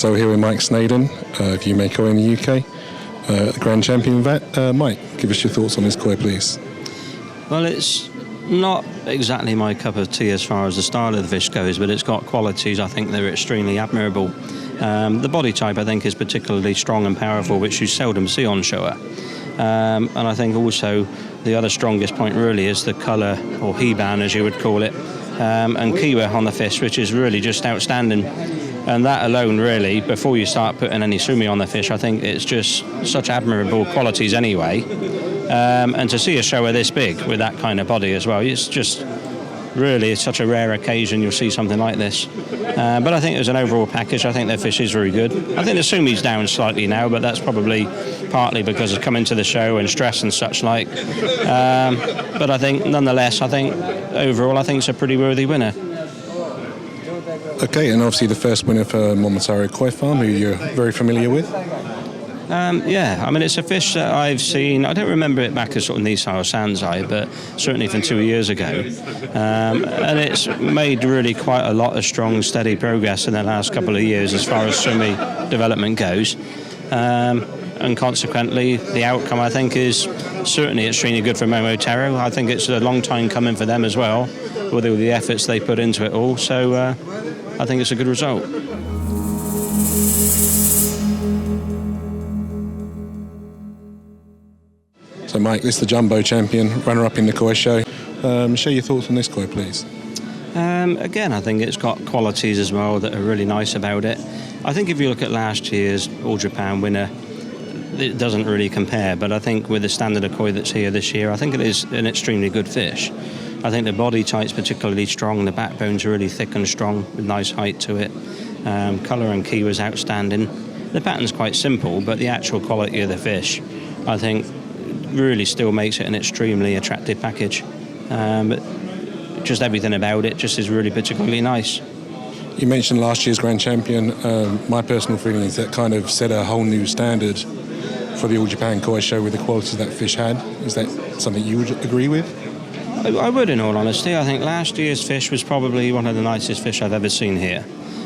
So here with Mike Snaden, Yuhei koi in the UK, the Grand Champion vet. Mike, give us your thoughts on this koi, please. Well, it's not exactly my cup of tea as far as the style of the fish goes, but it's got qualities I think that are extremely admirable. The body type I think is particularly strong and powerful, which you seldom see on Showa. And I think also the other strongest point really is the colour, or Hiban as you would call it, and Kiwa on the fish, which is really just outstanding. And that alone really, before you start putting any sumi on the fish, I think it's just such admirable qualities anyway. And to see a Showa this big with that kind of body as well, it's just really, it's such a rare occasion you'll see something like this. But I think as an overall package, I think their fish is very good. I think the sumi's down slightly now, but that's probably partly because of coming to the show and stress and such like. But I think nonetheless, I think overall, I think it's a pretty worthy winner. Okay, and obviously the first winner for Masahiro Koi Farm, who you're very familiar with. Yeah, I mean, it's a fish that I've seen, I don't remember it back as sort of Nisai or Sanzai, but certainly from 2 years ago. And it's made really quite a lot of strong, steady progress in the last couple of years as far as sumi development goes. And consequently, the outcome, I think, is certainly extremely good for Momotaro. I think it's a long time coming for them as well, with all the efforts they put into it all. So I think it's a good result. So Mike, this is the Jumbo Champion, runner-up in the koi show. Share your thoughts on this koi, please. Again, I think it's got qualities as well that are really nice about it. I think if you look at last year's All Japan winner, it doesn't really compare, but I think with the standard of koi that's here this year, I think it is an extremely good fish. I think the body type's particularly strong, the backbone's really thick and strong, with nice height to it. Colour and key was outstanding. The pattern's quite simple, but the actual quality of the fish, I think, really still makes it an extremely attractive package. But just everything about it just is really particularly nice. You mentioned last year's Grand Champion. My personal feeling is that kind of set a whole new standard for the All Japan Koi show with the quality that fish had. Is that something you would agree with? I would, in all honesty. I think last year's fish was probably one of the nicest fish I've ever seen here.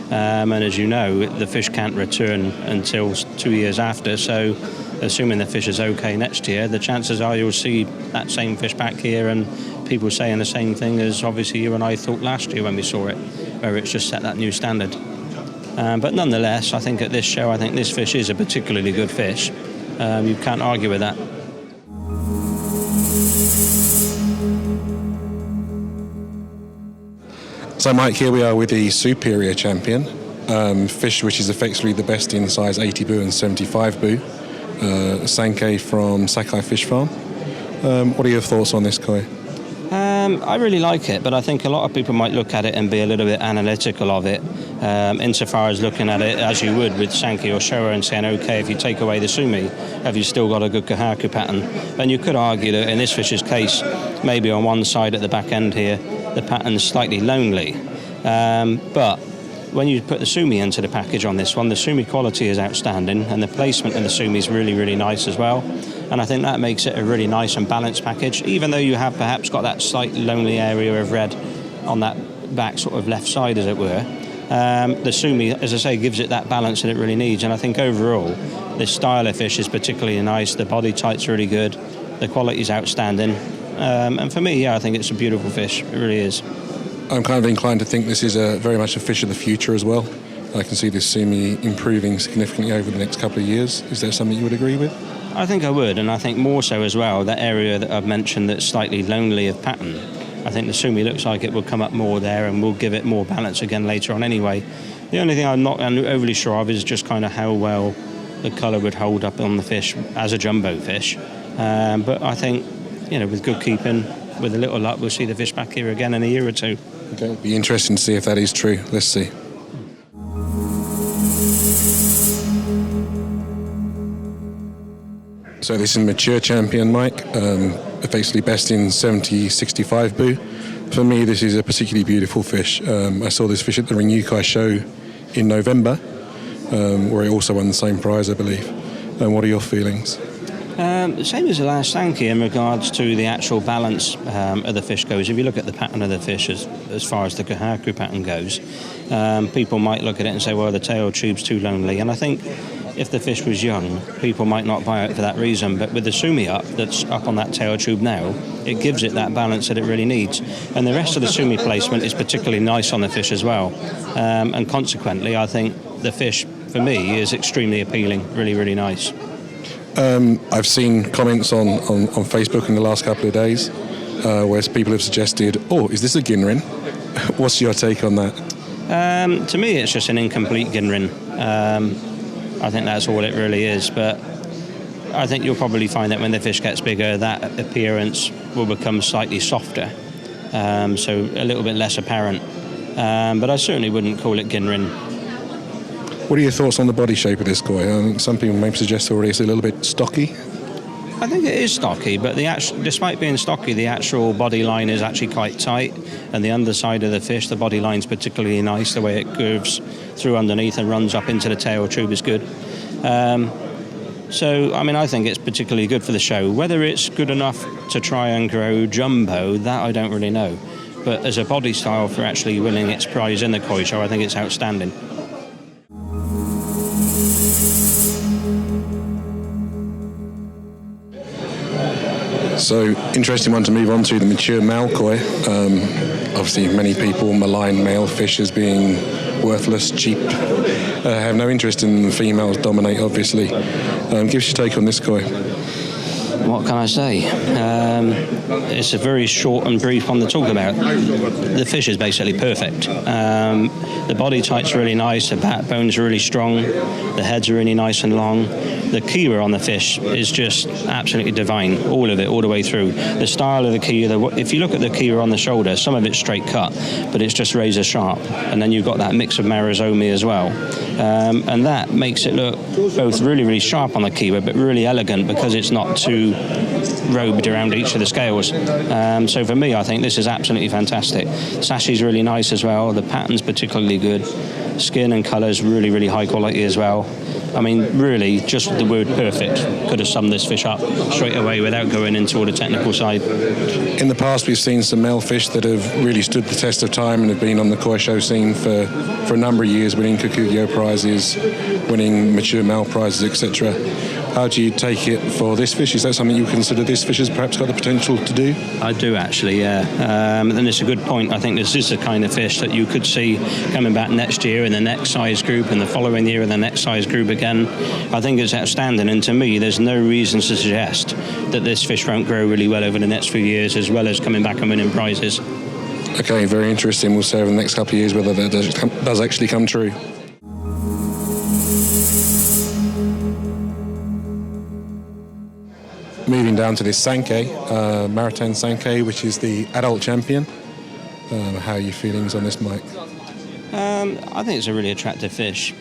And as you know, the fish can't return until 2 years after, so assuming the fish is okay next year, the chances are you'll see that same fish back here and people saying the same thing as obviously you and I thought last year when we saw it, where it's just set that new standard. But nonetheless, I think at this show, I think this fish is a particularly good fish. You can't argue with that. So Mike, here we are with the Superior Champion, fish which is effectively the best in size 80 bu and 75 bu, Sankei from Sakai Fish Farm. What are your thoughts on this koi? I really like it, but I think a lot of people might look at it and be a little bit analytical of it, insofar as looking at it as you would with Sankei or Showa and saying, okay, if you take away the sumi, have you still got a good kahaku pattern? And you could argue that in this fish's case, maybe on one side at the back end here, the pattern's slightly lonely. But when you put the sumi into the package on this one, the sumi quality is outstanding, and the placement in the sumi is really, really nice as well. And I think that makes it a really nice and balanced package, even though you have perhaps got that slightly lonely area of red on that back sort of left side, as it were. The sumi, as I say, gives it that balance that it really needs. And I think overall, this style of fish is particularly nice. The body type's really good. The quality's outstanding. And for me, yeah, I think it's a beautiful fish. It really is. I'm kind of inclined to think this is very much a fish of the future as well. I can see this sumi improving significantly over the next couple of years. Is there something you would agree with? I think I would, and I think more so as well, that area that I've mentioned that's slightly lonely of pattern. I think the sumi looks like it will come up more there and will give it more balance again later on anyway. The only thing I'm not overly sure of is just kind of how well the colour would hold up on the fish as a jumbo fish. But I think, you know, with good keeping, with a little luck, we'll see the fish back here again in a year or two. Okay, it'll be interesting to see if that is true. Let's see. So this is a mature champion, Mike, effectively best in 70-65 bu. For me, this is a particularly beautiful fish. I saw this fish at the Ryuhei show in November, where it also won the same prize, I believe. And what are your feelings? Same as the last Sankey in regards to the actual balance of the fish goes. If you look at the pattern of the fish as far as the Kohaku pattern goes, people might look at it and say, well, the tail tube's too lonely. And I think if the fish was young, people might not buy it for that reason. But with the sumi up, that's up on that tail tube now, it gives it that balance that it really needs. And the rest of the sumi placement is particularly nice on the fish as well. And consequently, I think the fish, for me, is extremely appealing, really, really nice. I've seen comments on Facebook in the last couple of days where people have suggested, oh, is this a Ginrin? What's your take on that? To me, it's just an incomplete Ginrin. I think that's all it really is. But I think you'll probably find that when the fish gets bigger, that appearance will become slightly softer, so a little bit less apparent. But I certainly wouldn't call it Ginrin. What are your thoughts on the body shape of this koi? Some people may suggest already it's a little bit stocky. I think it is stocky, but despite being stocky, the actual body line is actually quite tight, and the underside of the fish, the body line's particularly nice. The way it curves through underneath and runs up into the tail tube is good. So, I think it's particularly good for the show. Whether it's good enough to try and grow jumbo, that I don't really know. But as a body style for actually winning its prize in the koi show, I think it's outstanding. So, interesting one to move on to, the mature male koi. Obviously, many people malign male fish as being worthless, cheap, have no interest in females, dominate, obviously. Give us your take on this koi. What can I say? It's a very short and brief one to talk about. The fish is basically perfect. The body type's really nice, the backbone's really strong, the head's really nice and long. The kiwa on the fish is just absolutely divine, all of it, all the way through. The style of the kiwa, if you look at the kiwa on the shoulder, some of it's straight cut, but it's just razor sharp. And then you've got that mix of Marizomi as well. And that makes it look both really, really sharp on the kiwa, but really elegant because it's not too robed around each of the scales. So for me, I think this is absolutely fantastic. Sashi's really nice as well. The pattern's particularly good. Skin and colour's really, really high quality as well. Really, just the word perfect could have summed this fish up straight away without going into all the technical side. In the past, we've seen some male fish that have really stood the test of time and have been on the koi show scene for a number of years, winning Kukugyo prizes, winning mature male prizes, etc. How do you take it for this fish? Is that something you consider this fish has perhaps got the potential to do? I do, actually, yeah. And it's a good point. I think this is the kind of fish that you could see coming back next year in the next size group and the following year in the next size group again. I think it's outstanding, and to me, there's no reason to suggest that this fish won't grow really well over the next few years, as well as coming back and winning prizes. Okay, very interesting. We'll see over the next couple of years whether that does actually come true. Moving down to this Sankei, Maritime Sankei, which is the adult champion. How are your feelings on this, Mike? I think it's a really attractive fish.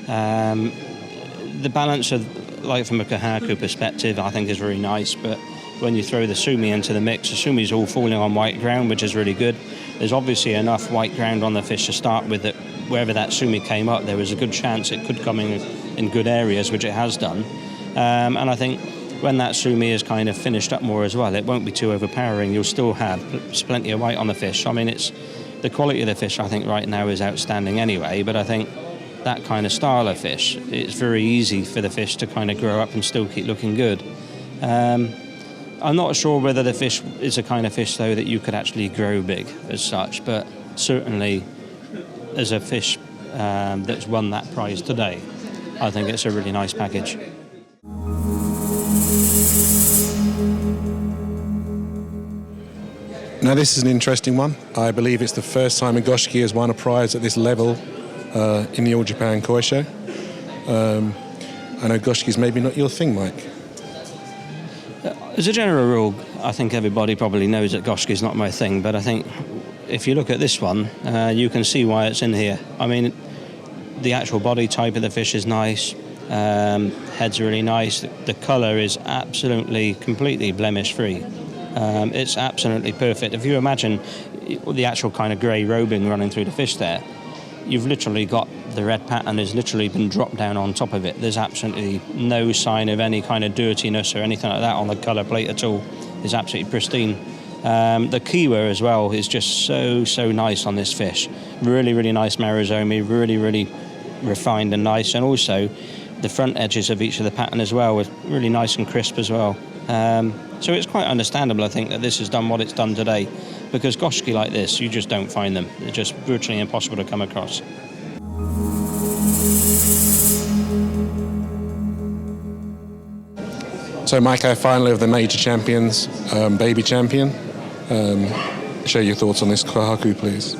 The balance of, like from a Kohaku perspective, I think is very nice, but when you throw the sumi into the mix, the sumi's all falling on white ground, which is really good. There's obviously enough white ground on the fish to start with that wherever that sumi came up, there was a good chance it could come in good areas, which it has done. And I think when that sumi is kind of finished up more as well, it won't be too overpowering. You'll still have plenty of white on the fish. It's the quality of the fish, I think, right now is outstanding anyway, but I think that kind of style of fish, it's very easy for the fish to kind of grow up and still keep looking good. I'm not sure whether the fish is a kind of fish, though, that you could actually grow big as such, but certainly as a fish that's won that prize today, I think it's a really nice package. Now, this is an interesting one. I believe it's the first time a Yoshiki has won a prize at this level in the All Japan Koi Show. I know Goshiki's maybe not your thing, Mike. As a general rule, I think everybody probably knows that Goshiki's not my thing, but I think if you look at this one, you can see why it's in here. The actual body type of the fish is nice, head's really nice, the colour is absolutely, completely blemish-free. It's absolutely perfect. If you imagine the actual kind of grey robing running through the fish there, you've literally got the red pattern has literally been dropped down on top of it. There's absolutely no sign of any kind of dirtiness or anything like that on the colour plate at all. It's absolutely pristine. The kiwa as well is just so nice on this fish. Really, really nice marizomi, really, really refined and nice. And also the front edges of each of the pattern as well was really nice and crisp as well. So it's quite understandable, I think, that this has done what it's done today, because goshiki like this, you just don't find them. They're just virtually impossible to come across. So, Mike, our final of the major champions, baby champion. Share your thoughts on this kahaku, please.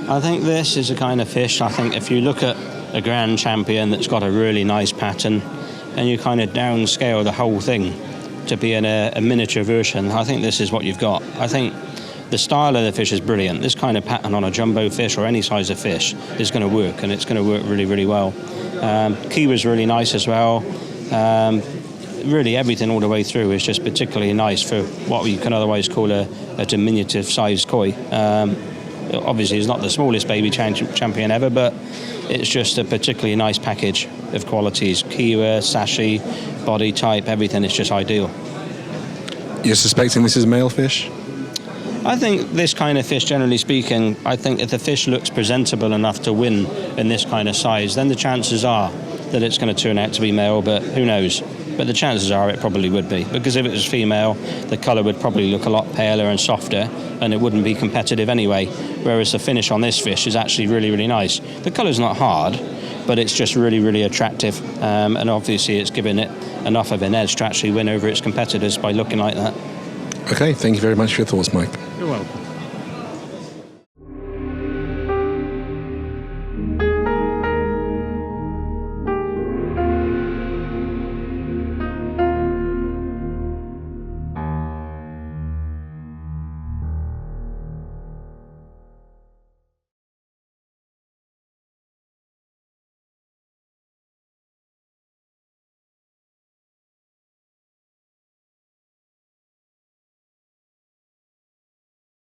I think this is a kind of fish, I think if you look at a grand champion that's got a really nice pattern and you kind of downscale the whole thing to be in a miniature version, I think this is what you've got. I think the style of the fish is brilliant. This kind of pattern on a jumbo fish or any size of fish is going to work, and it's going to work really, really well. Kiwa's really nice as well. Really everything all the way through is just particularly nice for what you can otherwise call a diminutive sized koi. Obviously it's not the smallest baby champion ever, but it's just a particularly nice package of qualities. Kiwa, sashi, body type, everything is just ideal. You're suspecting this is male fish? I think this kind of fish, generally speaking, I think if the fish looks presentable enough to win in this kind of size, then the chances are that it's going to turn out to be male, but who knows? But the chances are it probably would be, because if it was female, the colour would probably look a lot paler and softer, and it wouldn't be competitive anyway, whereas the finish on this fish is actually really, really nice. The colour's not hard, but it's just really, really attractive, and obviously it's given it enough of an edge to actually win over its competitors by looking like that. Okay, thank you very much for your thoughts, Mike. You're welcome.